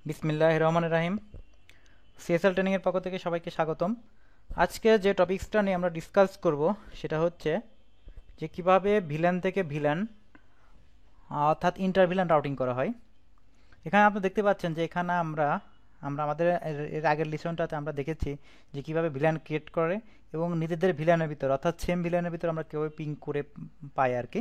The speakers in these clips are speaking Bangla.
বিসমিল্লাহির রহমানির রহিম। সিএসএল ট্রেনিং এর পক্ষ থেকে সবাইকে স্বাগতম। আজকে যে টপিকসটা নিয়ে আমরা ডিসকাস করব সেটা হচ্ছে যে কিভাবে ভিলেন থেকে ভিলেন অর্থাৎ ইন্টার ভিলেন রাউটিং করা হয়। এখানে আপনি দেখতে পাচ্ছেন যে এখানে আমরা আমাদের এর আগের লিসনটাতে আমরা দেখেছি যে কিভাবে ভিলেন ক্রিয়েট করে এবং নিজেদের ভিলেনের ভিতর অর্থাৎ সেম ভিলেনের ভিতর আমরা কিভাবে পিং করে পাই আর কি।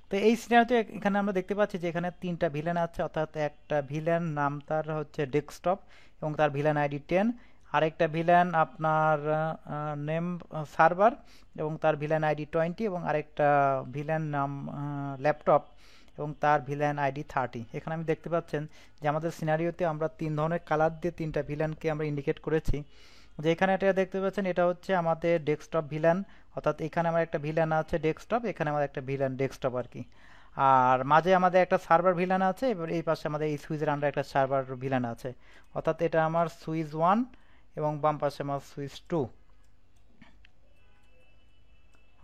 তো এই সিনারিওতে এখানে আমরা দেখতে পাচ্ছি যে এখানে তিনটা ভিলেন আছে, অর্থাৎ একটা ভিলেন নাম তার হচ্ছে ডেস্কটপ এবং তার ভিলেন আইডি 10, আরেকটা ভিলেন আপনার নেম সার্ভার এবং তার ভিলেন আইডি 20 এবং আরেকটা ভিলেন নাম ল্যাপটপ এবং তার ভিলেন আইডি 30। এখানে আমি দেখতে পাচ্ছেন যে আমাদের সিনারিওতে আমরা তিন ধরনের কালার দিয়ে তিনটা ভিলেনকে আমরা ইন্ডিকেট করেছি। যে এখানে এটা দেখতে পাচ্ছেন এটা হচ্ছে আমাদের ডেস্কটপ ভিলেন, অর্থাৎ এখানে আমার একটা ভিলেন আছে ডেস্কটপ, এখানে আমাদের একটা ভিলেন ডেস্কটপ আর কি। আর মাঝে আমাদের একটা সার্ভার ভিলেন আছে, এবার এই পাশে আমাদের এই সুইচের আন্ডার একটা সার্ভার ভিলেন আছে, অর্থাৎ এটা আমার সুইচ 1 এবং বাম পাশে আমার সুইচ 2,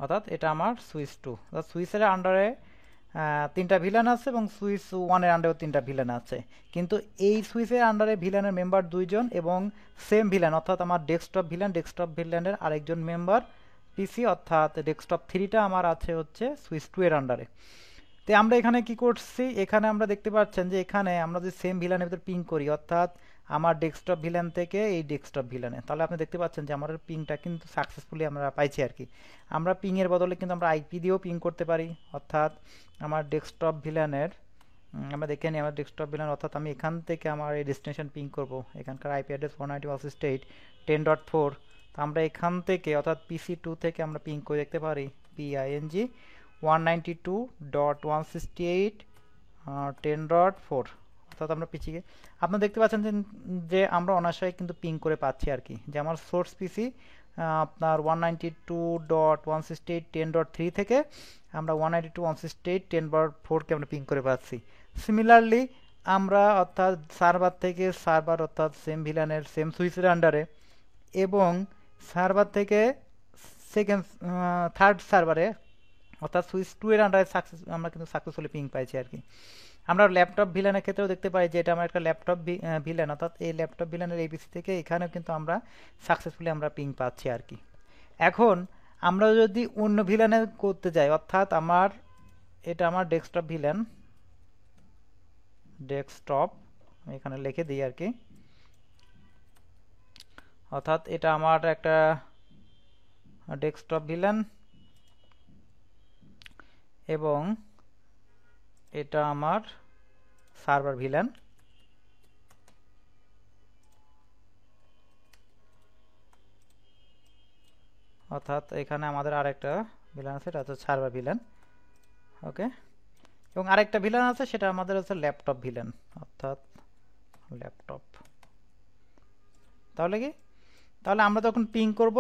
অর্থাৎ এটা আমার সুইচ 2। অর্থাৎ সুইচের আন্ডারে তিনটা ভিলেন আছে এবং সুইচ 1-এর আন্ডারেও তিনটা ভিলেন আছে, কিন্তু এই সুইচের আন্ডারে ভিলেনের মেম্বার দুইজন এবং সেম ভিলেন অর্থাৎ আমার ডেস্কটপ ভিলেনের আরেকজন মেম্বার পিসি অর্থাৎ ডেস্কটপ 3টা আমার আছে হচ্ছে সুইচ 2-এর আন্ডারে। তো আমরা এখানে কি করছি, এখানে আমরা দেখতে পাচ্ছেন যে এখানে আমরা যদি সেম ভিলেনের ভিতর পিং করি অর্থাৎ আমার ডেস্কটপ ভিলেন থেকে এই ডেস্কটপ ভিলেনে, তাহলে আপনি দেখতে পাচ্ছেন যে আমাদের পিংটা কিন্তু সাকসেসফুলি আমরা পাইছি আর কি। আমরা পিংয়ের বদলে কিন্তু আমরা আইপি দিয়েও পিং করতে পারি, অর্থাৎ আমার ডেস্কটপ ভিলেনের আমরা দেখে নিই আমার ডেস্কটপ ভিলেন, অর্থাৎ আমি এখান থেকে আমার এই ডেস্টিনেশন পিং করব, এখানকার আইপি অ্যাড্রেস 192.168.10.4। তো আমরা এখান থেকে অর্থাৎ PC2 থেকে আমরা পিং করে দেখতে পারি PING 192.168.10.4, অর্থাৎ আমরা পিছিয়ে আপনারা দেখতে পাচ্ছেন যে আমরা অনায়াসে কিন্তু পিং করে পাচ্ছি আর কি। যে আমার সোর্স পিসি আপনার 192.168.10.3 থেকে আমরা 192.168.10.4কে আমরা পিং করে পাচ্ছি। সিমিলারলি আমরা অর্থাৎ সার্ভার থেকে সার্ভার অর্থাৎ সেম ভিলেনের সেম সুইচের আন্ডারে এবং সার্ভার থেকে থার্ড সার্ভারে অর্থাৎ সুইচ 2-এর আন্ডারে আমরা কিন্তু সাকসেসফুলি পিং পাইছি আর কি। আমরা ল্যাপটপ ভিলেনের ক্ষেত্রেও দেখতে পাই যে এটা আমার একটা ল্যাপটপ ভিলেন, অর্থাৎ এই ল্যাপটপ ভিলেনের এবিসি থেকে এখানেও কিন্তু আমরা সাকসেসফুলি আমরা পিং পাচ্ছি আর কি। এখন আমরা যদি অন্য ভিলেনে করতে যাই অর্থাৎ এটা আমার ডেস্কটপ ভিলেন, ডেস্কটপ আমি এখানে লিখে দিই আর কি, অর্থাৎ এটা আমার একটা ডেস্কটপ ভিলেন এবং এটা আমার সার্ভার ভিলেন, অর্থাৎ এখানে আমাদের আরেকটা ভিলেন আছে এটা হচ্ছে সার্ভার ভিলেন, ওকে। এবং আরেকটা ভিলেন আছে সেটা আমাদের হচ্ছে ল্যাপটপ ভিলেন, অর্থাৎ ল্যাপটপ। তাহলে আমরা যখন পিং করব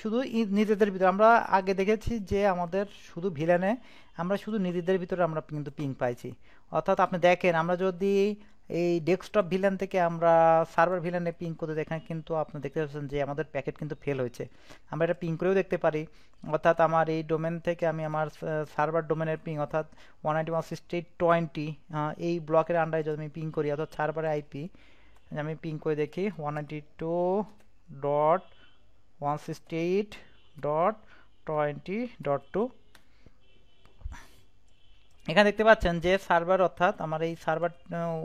শুধু নিজেদের ভিতরে, আমরা আগে দেখেছি যে আমাদের শুধু ভিলেনে আমরা শুধু নিজেদের ভিতরে আমরা কিন্তু পিং পাইছি, অর্থাৎ আপনি দেখেন আমরা যদি এই ডেস্কটপ ভিলেন থেকে আমরা সার্ভার ভিলেনে পিং করতে দেখেন কিন্তু আপনি দেখতে পাচ্ছেন যে আমাদের প্যাকেট কিন্তু ফেল হয়েছে। আমরা এটা পিং করেও দেখতে পারি, অর্থাৎ আমার এই ডোমেন থেকে আমি আমার সার্ভার ডোমেনের পিং অর্থাৎ 192.168.20 এই ব্লকের আন্ডারে যদি আমি পিং করি অর্থাৎ সার্ভারের আইপি আমি পিং করে দেখি 192.168.20.2। এখানে দেখতে পাচ্ছেন যে সার্ভার অর্থাৎ আমার এই সার্ভার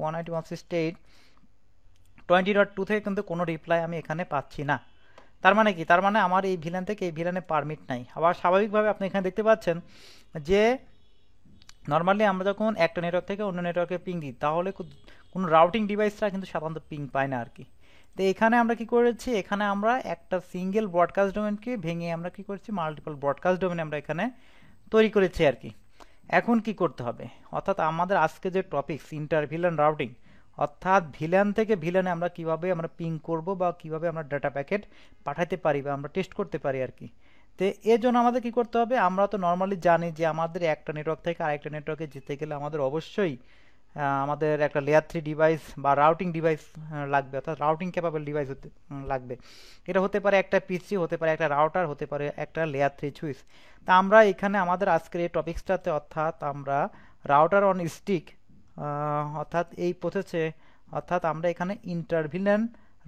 192.168.20.2 থেকে কিন্তু কোনো রিপ্লাই আমি এখানে পাচ্ছি না। তার মানে কি, তার মানে আমার এই ভিলেন থেকে এই ভিলেনে পারমিট নাই। আবার স্বাভাবিকভাবে আপনি এখানে দেখতে পাচ্ছেন যে নর্মালি আমরা যখন একটা নেটওয়ার্ক থেকে অন্য নেটওয়ার্কে পিং দিই তাহলে কোনো রাউটিং ডিভাইসটা কিন্তু সাধারণত পিং পায় না আর কি। তো এখানে আমরা কি করেছি, এখানে আমরা একটা সিঙ্গেল ব্রডকাস্ট ডোমেনকে ভেঙে আমরা কি করেছি মাল্টিপল ব্রডকাস্ট ডোমেন আমরা এখানে তৈরি করেছি আর কি। এখন কি করতে হবে, অর্থাৎ আমাদের আজকে যে টপিকস ইন্টার ভিলেন রাউটিং, অর্থাৎ ভিলেন থেকে ভিলেনে আমরা কিভাবে আমরা পিং করব বা কিভাবে আমরা ডাটা প্যাকেট পাঠাতে পারি বা আমরা টেস্ট করতে পারি আর কি। তো এর জন্য আমাদের কি করতে হবে, আমরা তো নর্মালি জানি যে আমাদের একটা নেটওয়ার্ক থেকে আরেকটা নেটওয়ার্কে যেতে গেলে আমাদের অবশ্যই আমাদের একটা লেয়ার 3 ডিভাইস বা রাউটিং ডিভাইস লাগবে, অর্থাৎ রাউটিং ক্যাপাবল ডিভাইস লাগবে। এটা হতে পারে একটা পিসি, হতে পারে একটা রাউটার, হতে পারে একটা লেয়ার 3 সুইচ। তা আমরা এখানে আমাদের আজকের এই টপিক্সটাতে অর্থাৎ আমরা রাউটার অন স্টিক অর্থাৎ এই প্রসেসে অর্থাৎ আমরা এখানে ইন্টারভিলেন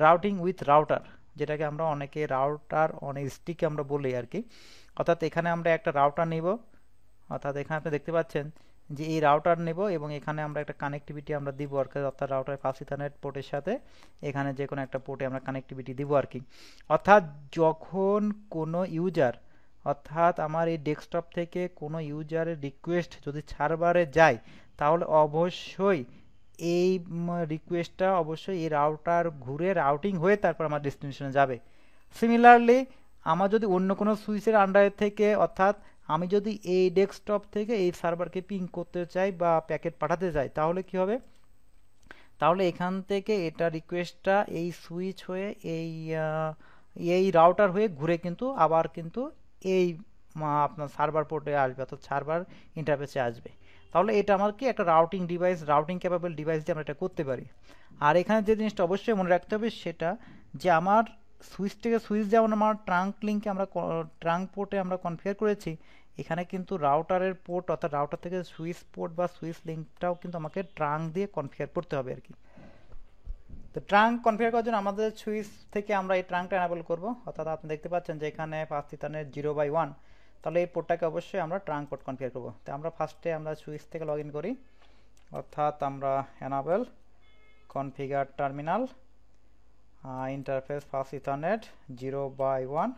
রাউটিং উইথ রাউটার, যেটাকে আমরা অনেকে রাউটার অন স্টিক আমরা বলি আর কি। অর্থাৎ এখানে আমরা একটা রাউটার নিব, অর্থাৎ এখানে আপনি দেখতে পাচ্ছেন যে এই রাউটার নেব এবং এখানে আমরা একটা কানেক্টিভিটি আমরা দিব আর কি, অর্থাৎ রাউটার 5 ইথারনেট পোর্টের সাথে এখানে যে কোনো একটা পোর্টে আমরা কানেক্টিভিটি দিব আর কি। অর্থাৎ যখন কোনো ইউজার অর্থাৎ আমার এই ডেস্কটপ থেকে কোনো ইউজারের রিকোয়েস্ট যদি সার্ভারে যায়, তাহলে অবশ্যই এই রিকোয়েস্টটা অবশ্যই এই রাউটার ঘুরে রাউটিং হয়ে তারপর আমার ডেস্টিনেশনে যাবে। সিমিলারলি আমার যদি অন্য কোনো সুইচের আন্ডারে থেকে অর্থাৎ আমি যদি এই ডেস্কটপ থেকে এই সার্ভারকে পিং করতে চাই বা প্যাকেট পাঠাতে চাই, তাহলে কি হবে, তাহলে এখান থেকে এটা রিকোয়েস্টটা এই সুইচ হয়ে এই রাউটার হয়ে ঘুরে কিন্তু আবার কিন্তু এই আপনার সার্ভার পোর্টে আসবে, অর্থাৎ সার্ভার ইন্টারফেসে আসবে। তাহলে এটা আমার কি একটা routing device, routing capable device দিয়ে আমরা এটা করতে পারি। আর এখানে যে জিনিসটা অবশ্যই মনে রাখতে হবে সেটা যে আমার সুইচ থেকে সুইচ যেমন আমার ট্রাঙ্ক লিঙ্কে আমরা ট্রাঙ্ক পোর্টে আমরা কনফিগার করেছি, এখানে কিন্তু রাউটারের পোর্ট অর্থাৎ রাউটার থেকে সুইচ পোর্ট বা সুইচ লিঙ্কটাও কিন্তু আমাকে ট্রাঙ্ক দিয়ে কনফিগার করতে হবে আর কি। তো ট্রাঙ্ক কনফিগার করার জন্য আমাদের সুইচ থেকে আমরা এই ট্রাঙ্কটা এনাবল করব, অর্থাৎ আপনি দেখতে পাচ্ছেন যে এখানে 5 ইথারনেট 0/1, তাহলে এই পোর্টটাকে অবশ্যই আমরা ট্রাঙ্ক পোর্ট কনফিগার করব। তো আমরা ফার্স্টে আমরা সুইচ থেকে লগ ইন করি, অর্থাৎ আমরা enable configure terminal interface 5 ethernet 0/1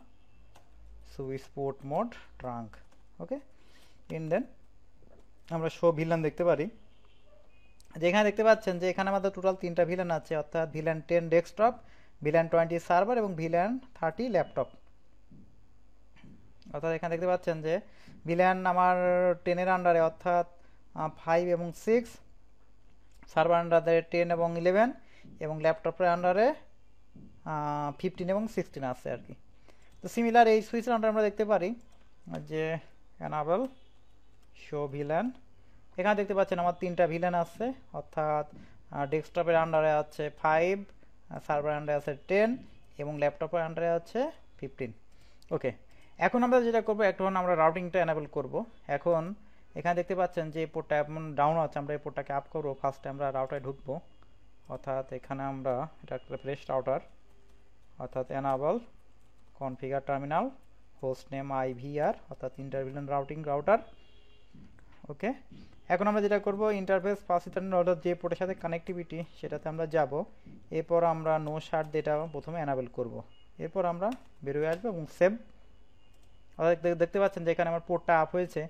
switch port mode trunk. Okay, then আমরা শো ভিলান দেখতে পারি, যেখানে দেখতে পাচ্ছেন যে এখানে আমাদের টোটাল 3টা ভিলান আছে, অর্থাৎ ভিলান 10 ডেস্কটপ, ভিলান 20 সার্ভার এবং ভিলান 30 ল্যাপটপ। অর্থাৎ এখানে দেখতে পাচ্ছেন যে ভিলান আমার 10-এর আন্ডারে অর্থাৎ 5 এবং 6, সার্ভার আন্ডারে 10 এবং 11 এবং ল্যাপটপের আন্ডারে 15 এবং 16 আছে আর কি। তো সিমিলার এই সুইচের আন্ডারে আমরা দেখতে পারি যে এনাবল শো ভিলান, এখানে দেখতে পাচ্ছেন আমার 3টা ভিলান আছে, অর্থাৎ ডেস্কটপের আন্ডারে আছে 5, সার্ভার আন্ডারে আছে 10 এবং ল্যাপটপের আন্ডারে আছে 15। ওকে, এখন আমরা যেটা করবো, এখন আমরা রাউটিংটা এনাবল করব। এখন এখানে দেখতে পাচ্ছেন যে এই পোর্টটা এমন ডাউন আছে, আমরা এই পোর্টটাকে আপ করবো। ফার্স্টে আমরা রাউটারে ঢুকবো, অর্থাৎ এখানে আমরা এটা একটা ফ্রেশ রাউটার, অর্থাৎ enable configure terminal host name IVR অর্থাৎ ইন্টারভিলেন রাউটিং রাউটার। ওকে, এখন আমরা যেটা করব ইন্টারফেস 5 ইথারনেট অর্থাৎ যে পোর্টের সাথে কানেক্টিভিটি সেটাতে আমরা যাব, এরপর আমরা নো শার্ট ডেটা প্রথমে এনাবেল করব, এরপর আমরা বেরোয় আসবো এবং সেভ। অর্থাৎ দেখতে পাচ্ছেন যে এখানে আমার পোর্টটা আপ হয়েছে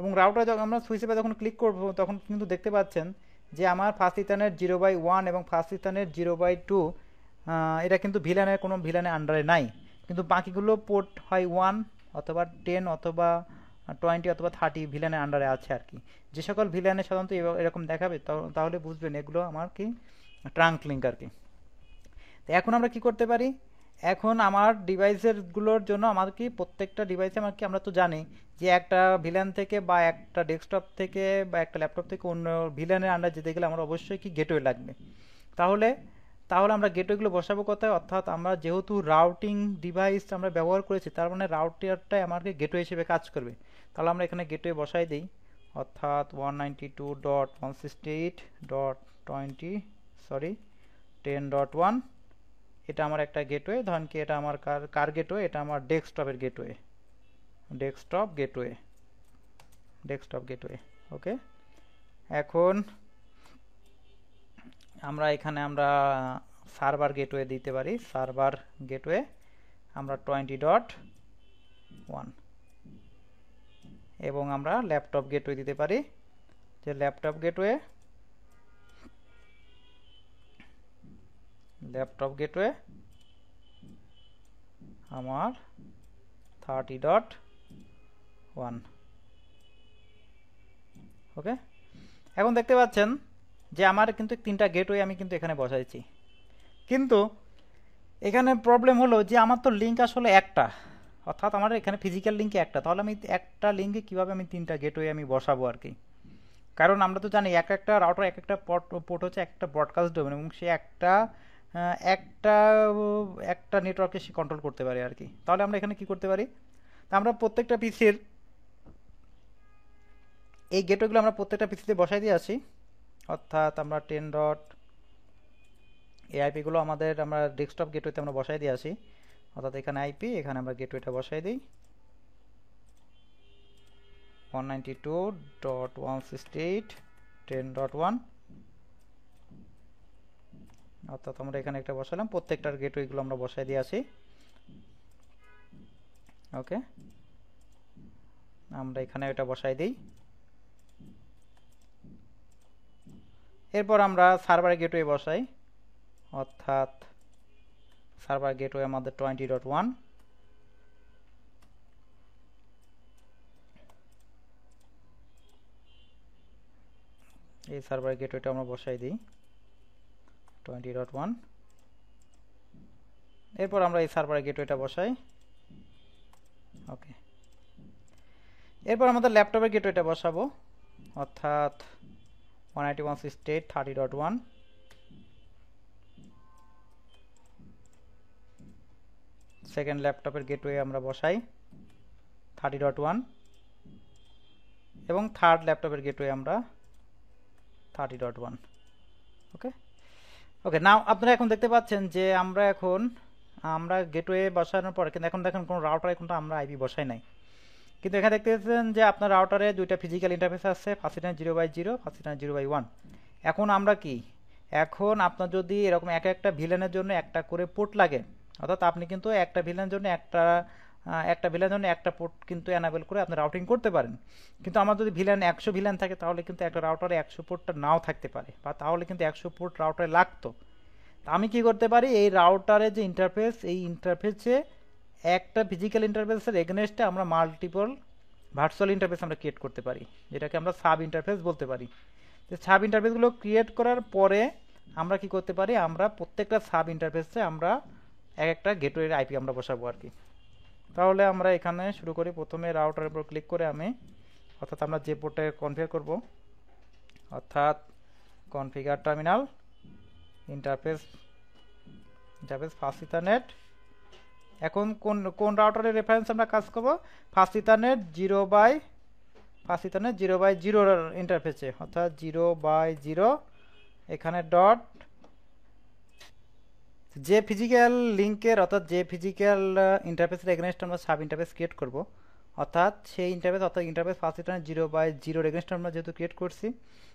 এবং রাউটার যখন আমরা সুইচে যখন ক্লিক করব তখন কিন্তু দেখতে পাচ্ছেন যে আমার 5 ইথারনেট 0/1 এবং 5 ইথারনেট 0/2 এটা কিন্তু ভিলানের কোনো ভিলানের আন্ডারে নাই, কিন্তু বাকিগুলো পোর্ট হয় 1 অথবা 10 অথবা 20 অথবা 30 ভিলানের আন্ডারে আছে আর কি। যে সকল ভিলানে সাধারণত এরকম দেখাবে তাহলে বুঝবেন এগুলো আমার কি ট্রাঙ্ক লিঙ্ক আর কি। তো এখন আমরা কি করতে পারি, এখন আমার ডিভাইসের গুলোর জন্য আমার কি প্রত্যেকটা ডিভাইসে আমার কি আমরা তো জানি যে একটা ভিলান থেকে বা একটা ডেস্কটপ থেকে বা একটা ল্যাপটপ থেকে অন্য ভিলানের আন্ডার যেতে গেলে আমার অবশ্যই কি গেটওয়ে লাগবে। তাহলে আমরা গেটওয়েগুলো বসাবো কোথায়, অর্থাৎ আমরা যেহেতু রাউটিং ডিভাইস আমরা ব্যবহার করেছি তার মানে রাউটারটাই আমাকে গেটওয়ে হিসেবে কাজ করবে। তাহলে আমরা এখানে গেটওয়ে বসাই দিই, অর্থাৎ 192.168.10.1 এটা আমার একটা গেটওয়ে। ধরেন কি এটা আমার কার গেটওয়ে, এটা আমার ডেস্কটপের গেটওয়ে, ডেস্কটপ গেটওয়ে। ওকে, এখন আমরা এখানে আমরা সার্ভার গেটওয়ে দিতে পারি, সার্ভার গেটওয়ে আমরা 20.1 এবং আমরা ল্যাপটপ গেটওয়ে দিতে পারি, যে ল্যাপটপ গেটওয়ে আমার 30.1। ওকে, এখন দেখতে পাচ্ছেন যে আমার কিন্তু 3টা গেটওয়ে আমি কিন্তু এখানে বসাইছি, কিন্তু এখানে প্রবলেম হলো যে আমার তো লিঙ্ক আসলে একটা, অর্থাৎ আমার এখানে ফিজিক্যাল লিঙ্কে একটা, তাহলে আমি একটা লিঙ্কে কীভাবে আমি 3টা গেটওয়ে আমি বসাবো আর কি। কারণ আমরা তো জানি এক একটা রাউটার এক একটা পোর্ট হচ্ছে একটা ব্রডকাস্ট ডোমেন, এবং সে একটা একটা একটা নেটওয়ার্কে সে কন্ট্রোল করতে পারে আর কি। তাহলে আমরা এখানে কি করতে পারি, তা আমরা প্রত্যেকটা পিসির এই গেটওয়েগুলো আমরা প্রত্যেকটা পিসিতে বসাই দিয়ে আসি। অর্থাৎ আমরা 10 ডট এই আইপিগুলো আমাদের আমরা ডেস্কটপ গেটওয়েতে আমরা বসাই দিয়ে আসি। অর্থাৎ এখানে আইপি, এখানে আমরা গেটওয়েটা বসাই দিই 192.168.10.1। অর্থাৎ আমরা এখানে একটা বসালাম, প্রত্যেকটার গেটওয়েগুলো আমরা বসাই দিয়ে আসি। ওকে, আমরা এখানে এটা বসাই দিই। এরপর আমরা সার্ভার গেটওয়ে বসাই, অর্থাৎ সার্ভার গেটওয়ে আমাদের 20.1। এই সার্ভার গেটওয়েটা আমরা বসাই দিই 20.1। এরপর আমরা এই সার্ভার গেটওয়েটা বসাই। ওকে, এরপর আমাদের ল্যাপটপের গেটওয়েটা বসাবো, অর্থাৎ 192.168.30.1। সেকেন্ড ল্যাপটপের গেটওয়ে আমরা বসাই 30.1, এবং থার্ড ল্যাপটপের গেটওয়ে আমরা 30.1। ওকে ওকে, নাও আপনারা এখন দেখতে পাচ্ছেন যে আমরা গেটওয়ে বসানোর পরে কিন্তু এখন দেখেন কোনো রাউটারে কিন্তু আমরা আইপি বসাই নাই, কিন্তু এখানে দেখতে পাচ্ছেন যে আপনার রাউটারে দুইটা ফিজিক্যাল ইন্টারফেস আছে, ফার্স্ট ইন্টারনেট 0/0, ফার্স্ট ইন্টারনেট 0/1। এখন আমরা কি, এখন আপনার যদি এরকম একটা ভিলেনের জন্য একটা করে পোর্ট লাগে, অর্থাৎ আপনি কিন্তু একটা ভিলেনের জন্য একটা পোর্ট কিন্তু এনাবেল করে আপনি রাউটিং করতে পারেন। কিন্তু আমার যদি 100 ভিলেন থাকে তাহলে কিন্তু একটা রাউটারে 100 পোর্টটা নাও থাকতে পারে, বা তাহলে কিন্তু 100 পোর্ট রাউটারে লাগতো। আমি কি করতে পারি, এই রাউটারের যে ইন্টারফেস, এই ইন্টারফেসে একটা ফিজিক্যাল ইন্টারফেসের এগেনস্টে আমরা মাল্টিপল ভার্চুয়াল ইন্টারফেস আমরা ক্রিয়েট করতে পারি, যেটাকে আমরা সাব ইন্টারফেস বলতে পারি। তো সাব ইন্টারফেসগুলো ক্রিয়েট করার পরে আমরা কি করতে পারি, আমরা প্রত্যেকটা সাব ইন্টারফেসে আমরা একটা গেটওয়ের আইপি আমরা বসাবো আর কি। তাহলে আমরা এখানে শুরু করি, প্রথমে রাউটারের উপর ক্লিক করে অর্থাৎ আমরা যে পোর্টটা কনফিগার করব, অর্থাৎ configure terminal interface first ethernet. এখন কোন রাউটারের রেফারেন্স আমরা কাজ করব, ফার্স্ট ইথারনেট 0/0 ইন্টারফেসে, অর্থাৎ 0/0। এখানে ডট যে ফিজিক্যাল লিঙ্কের, অর্থাৎ যে ফিজিক্যাল ইন্টারফেসের এগেনস্টে আমরা সাব ইন্টারফেস ক্রিয়েট করব, অর্থাৎ সেই ইন্টারফেস, অর্থাৎ ইন্টারফেস ফার্স্ট ইন্টারফেস 0/0 এগেনস্টে আমরা যেহেতু ক্রিয়েট করছি,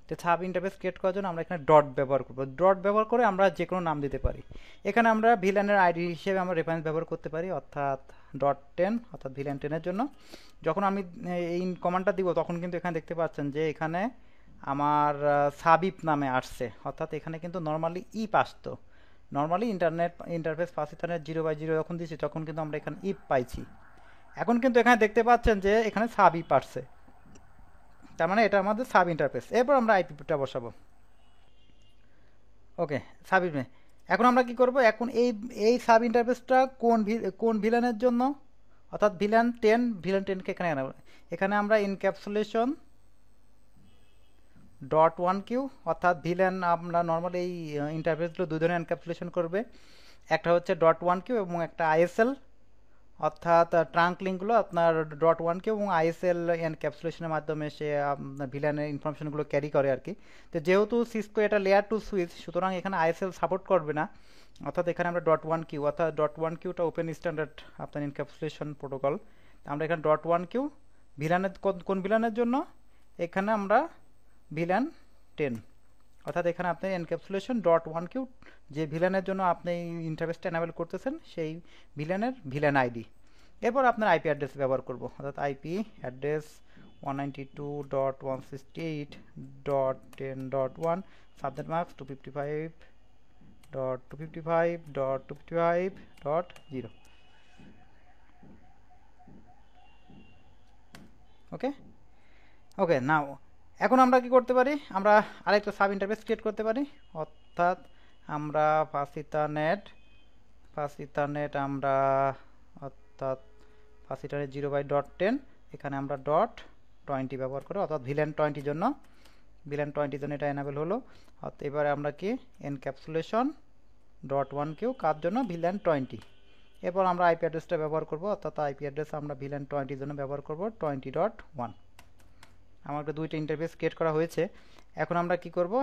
তো সাব ইন্টারফেস ক্রিয়েট করার জন্য আমরা এখানে ডট ব্যবহার করব। ডট ব্যবহার করে আমরা যে কোনো নাম দিতে পারি। এখানে আমরা ভিলেনের আইডি হিসেবে আমরা রেফারেন্স ব্যবহার করতে পারি, অর্থাৎ .10, অর্থাৎ ভিলেন 10-এর জন্য। যখন আমি এই কমান্ডটা দিব তখন কিন্তু এখানে দেখতে পাচ্ছেন যে এখানে আমার সাবিপ নামে আসছে, অর্থাৎ এখানে কিন্তু নর্মালি ইপ আসতো। নর্মালি ইন্টারফেস ফার্স্ট ইথারনেট 0/0 যখন দিয়েছি তখন কিন্তু আমরা এখানে ইপ পাইছি। এখন কিন্তু এখানে দেখতে পাচ্ছেন যে এখানে সাব ইপ আসছে, তার মানে এটা আমাদের সাব ইন্টারফেস। এরপর আমরা আইপিটা বসাবো। ওকে, সাব ইপ। এখন আমরা কি করব, এখন এই সাব ইন্টারফেসটা কোন ভিলেনের জন্য, অর্থাৎ ভিলেন 10কে এখানে আমরা ইনক্যাপসুলেশন .1q, অর্থাৎ ভিলেন আমরা নর্মালি এই ইন্টারফেসগুলো দুই ধরনের এনক্যাপসুলেশন করবে, একটা হচ্ছে .1q এবং একটা আইএসএল, অর্থাৎ ট্রাঙ্ক লিঙ্কগুলো আপনার .1q এবং আইএসএল এনক্যাপসুলেশনের মাধ্যমে সে আপনার ভিলেনের ইনফরমেশনগুলো ক্যারি করে আর কি। তো যেহেতু সিসকো এটা লেয়ার 2 সুইচ, সুতরাং এখানে আইএসএল সাপোর্ট করবে না, অর্থাৎ এখানে আমরা .1q, অর্থাৎ .1qটা ওপেন স্ট্যান্ডার্ড আপনার এনক্যাপসুলেশন প্রোটোকল। আমরা এখানে .1q ভিলেনের কোন ভিলেনের জন্য, এখানে আমরা ভিলেন 10, অর্থাৎ এখানে আপনি এনক্যাপসুলেশন .1q যে ভিলেনের জন্য আপনি ইন্টারফেসটা এনাবেল করতেছেন সেই ভিলেন আইডি। এরপর আপনার আইপি অ্যাড্রেস ব্যবহার করব, অর্থাৎ আইপি অ্যাড্রেস 192.168.10.1, সাবনেট মাস্ক 255.255.255.0। ওকে ওকে, নাও এখন আমরা কি করতে পারি, আমরা আরেকটা সাব ইন্টারফেস ক্রিয়েট করতে পারি, অর্থাৎ আমরা ফার্স্ট ইথারনেট আমরা, অর্থাৎ ফার্স্ট রিটার্নের 0/10 এখানে আমরা .20 ব্যবহার করে, অর্থাৎ ভিলেন 20 জন্য জন্য এটা এনেবল হলো। অর্থাৎ এবারে আমরা কি এনক্যাপসুলেশন .1 কেও কার জন্য ভিলেন 20। এরপর আমরা আইপি অ্যাড্রেসটা ব্যবহার করব, অর্থাৎ আইপি অ্যাড্রেস আমরা ভিলেন 20 জন্য ব্যবহার করব 20.1। আমাদের দুইটা ইন্টারফেস ক্রিয়েট করা হয়েছে। এখন আমরা কি করব,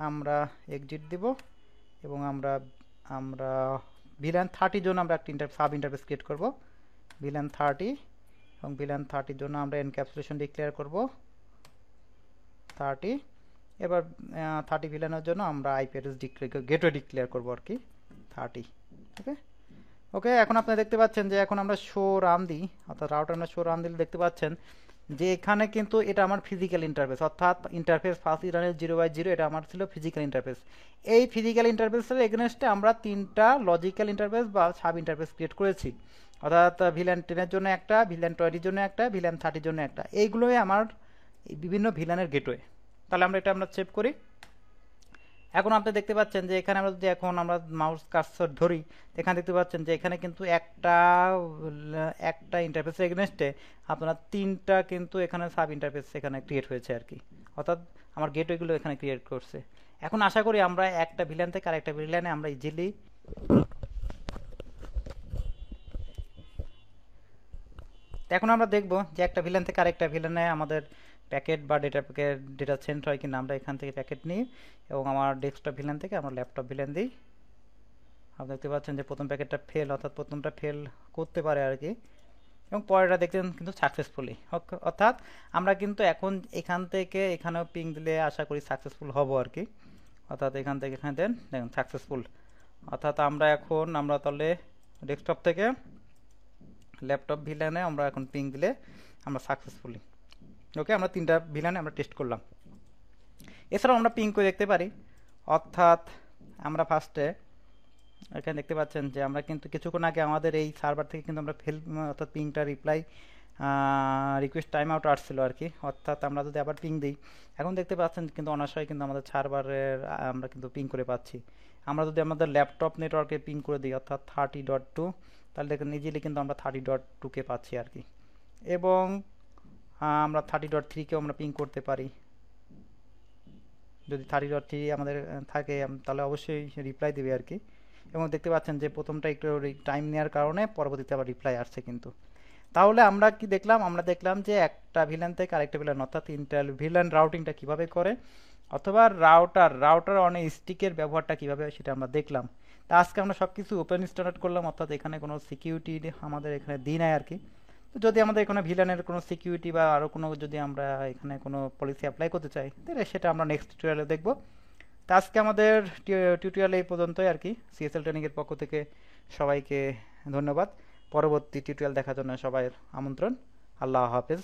আমরা এক্সিট দিব এবং আমরা ভিলেন 30 জন্য আমরা একটা সাব ইন্টারফেস ক্রিয়েট করব ভিলেন 30, এবং ভিলেন 30 জন্য আমরা এনক্যাপসুলেশন ডিক্লেয়ার করব 30। এবার 30 ভিলেনের জন্য আমরা আইপি অ্যাড্রেস গেটওয়ে ডিক্লেয়ার করব আর কি 30। ওকে, এখন আপনারা দেখতে পাচ্ছেন যে এখন আমরা শো রান দিই, অর্থাৎ রাউটার আমরা শো রান দিলে দেখতে পাচ্ছেন যে এখানে কিন্তু এটা আমার ফিজিক্যাল ইন্টারফেস, অর্থাৎ ইন্টারফেস ফার্স্ট রিটার্নের 0/0 এটা আমার ছিল ফিজিক্যাল ইন্টারফেস। এই ফিজিক্যাল ইন্টারফেসের এগেনস্টে আমরা 3টা লজিক্যাল ইন্টারফেস বা সাব ইন্টারফেস ক্রিয়েট করেছি, অর্থাৎ ভিলেন 10 এর জন্য একটা, ভিলেন 20 এর জন্য একটা, ভিলেন 30 জন্য একটা। এইগুলোই আমার বিভিন্ন ভিলেনের গেটওয়ে। তাহলে আমরা এটা সেভ করি। এখন আপনি দেখতে পাচ্ছেন যে এখানে আমরা যদি এখন আমরা মাউস কার্সর ধরি, এখানে দেখতে পাচ্ছেন যে এখানে কিন্তু একটা ইন্টারফেসের এগেনস্টে আপনারা 3টা কিন্তু এখানে সাব ইন্টারফেস এখানে ক্রিয়েট হয়েছে আর কি, অর্থাৎ আমার গেটওয়েগুলো এখানে ক্রিয়েট করছে। এখন আশা করি আমরা একটা ভিলেন থেকে আরেকটা ভিলেনে আমরা ইজিলি এখন আমরা দেখব যে একটা ভিলেন থেকে আরেকটা ভিলেনে আমাদের প্যাকেট বা ডেটা সেন্ড হয় কিনা। আমরা এখান থেকে প্যাকেট নিই এবং আমার ডেস্কটপ ভিলেন থেকে আমরা ল্যাপটপ ভিলেন দিই। আপনি দেখতে পাচ্ছেন যে প্রথম প্যাকেটটা ফেল, অর্থাৎ প্রথমটা ফেল করতে পারে আর কি, এবং পরেরটা দেখছেন কিন্তু সাকসেসফুলি। অর্থাৎ আমরা কিন্তু এখন এখান থেকে এখানেও পিং দিলে আশা করি সাকসেসফুল হব আর কি, অর্থাৎ এখান থেকে এখানে দেন দেখুন সাকসেসফুল। অর্থাৎ আমরা তাহলে ডেস্কটপ থেকে ল্যাপটপ ভিলেনে আমরা এখন পিং দিলে আমরা সাকসেসফুলি। ওকে, আমরা 3টা ভিলেনে আমরা টেস্ট করলাম। এছাড়াও আমরা পিং করে দেখতে পারি, অর্থাৎ আমরা ফার্স্টে এখানে দেখতে পাচ্ছেন যে আমরা কিন্তু কিছুক্ষণ আগে আমাদের এই সার্ভার থেকে কিন্তু আমরা অর্থাৎ পিংটা রিকোয়েস্ট টাইম আউট আসছিল আর কি। অর্থাৎ আমরা যদি আবার পিং দিই, এখন দেখতে পাচ্ছেন কিন্তু অনায়াসে কিন্তু আমাদের সার্ভারের আমরা কিন্তু পিং করে পাচ্ছি। আমরা যদি আমাদের ল্যাপটপ নেটওয়ার্কে পিং করে দিই অর্থাৎ 30.2, তাহলে দেখুন ইজিলি কিন্তু আমরা 30.2কে পাচ্ছি আর কি। এবং আমরা 30.3কেও আমরা পিং করতে পারি। যদি 30.3 আমাদের থাকে তাহলে অবশ্যই রিপ্লাই দেবে আর কি। এবং দেখতে পাচ্ছেন যে প্রথমটা একটু টাইম নেওয়ার কারণে পরবর্তীতে আবার রিপ্লাই আসছে কিন্তু। তাহলে আমরা কি দেখলাম, আমরা দেখলাম যে একটা ভিলেন থেকে আরেকটা ভিলেন অর্থাৎ ভিলেন রাউটিংটা কিভাবে করে, অথবা রাউটার অনেক স্টিকের ব্যবহারটা কিভাবে হয় সেটা আমরা দেখলাম। তা আজকে আমরা সব কিছু ওপেন স্ট্যান্ডার্ড করলাম, অর্থাৎ এখানে কোনো সিকিউরিটি আমাদের এখানে দিই নাই আর কি। তো যদি আমাদের এখানে ভিলেনের কোনো সিকিউরিটি বা আরও কোনো যদি আমরা এখানে কোনো পলিসি অ্যাপ্লাই করতে চাই তাহলে সেটা আমরা নেক্সট টিউটোরিয়ালে দেখব। তা আজকে আমাদের টিউটোরিয়াল এই পর্যন্তই আর কি। সিএসএল ট্রেনিংয়ের পক্ষ থেকে সবাইকে ধন্যবাদ। পরবর্তী টিউটোরিয়াল দেখার জন্য সবাই আমন্ত্রণ। আল্লাহ হাফেজ।